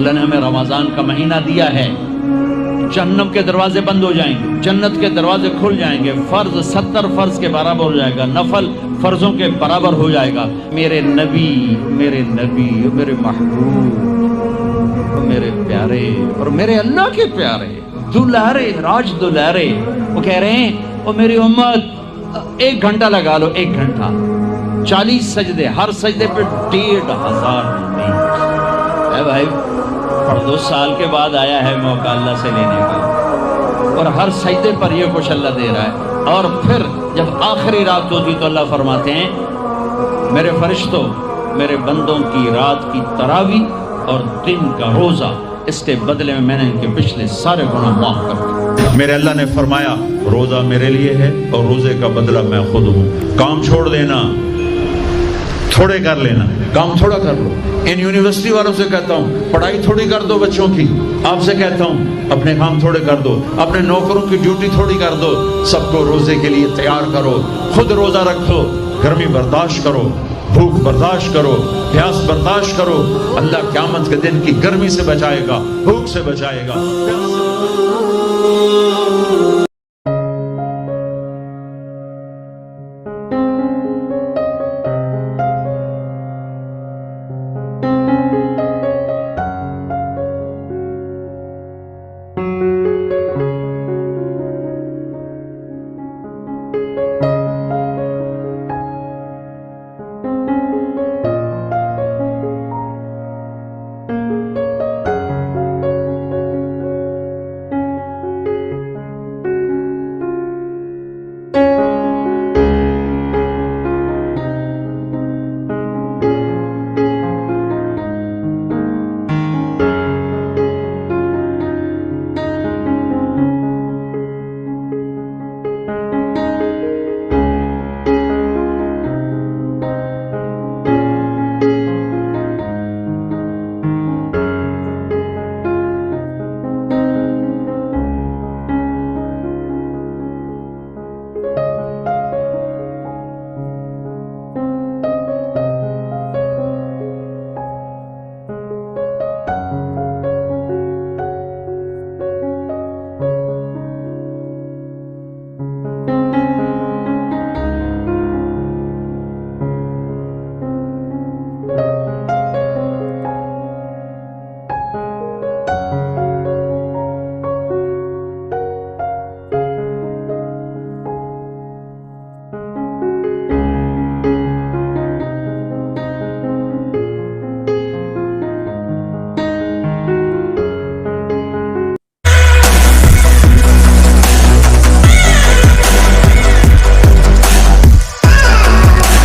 अल्लाह ने हमें रमजान का महीना दिया है, जन्नत के दरवाजे बंद हो जाएंगे, जन्नत के दरवाजे खुल जाएंगे, फर्ज 70 फर्ज के बराबर हो जाएगा, नफल फर्जों के बराबर हो जाएगा। मेरे नबी मेरे महबूब, मेरे प्यारे और मेरे अल्लाह के प्यारे दुलारे, राज दुलारे, वो कह रहे हैं वो मेरी उम्मत 1 घंटा लगा लो, 1 घंटा 40 सजदे, हर सजदे पे 1500 है भाई। और 2 साल के बाद आया है मौका अल्लाह से लेने का, और हर सजदे पर ये कुछ अल्लाह दे रहा है। और फिर जब आखिरी रात होती तो अल्लाह फरमाते हैं मेरे फरिश्तों, मेरे बंदों की रात की तरावी और दिन का रोजा, इसके बदले में मैंने इनके पिछले सारे गुनाह माफ कर दिए। मेरे अल्लाह ने फरमाया रोजा मेरे लिए है और रोजे का बदला मैं खुद हूँ। काम छोड़ देना, थोड़े कर लेना, काम थोड़ा कर लो। इन यूनिवर्सिटी वालों से कहता हूँ पढ़ाई थोड़ी कर दो बच्चों की, आपसे कहता हूँ अपने काम थोड़े कर दो, अपने नौकरों की ड्यूटी थोड़ी कर दो, सबको रोजे के लिए तैयार करो, खुद रोजा रखो, गर्मी बर्दाश्त करो, भूख बर्दाश्त करो, प्यास बर्दाश्त करो। अल्लाह क़यामत के दिन की गर्मी से बचाएगा, भूख से बचाएगा।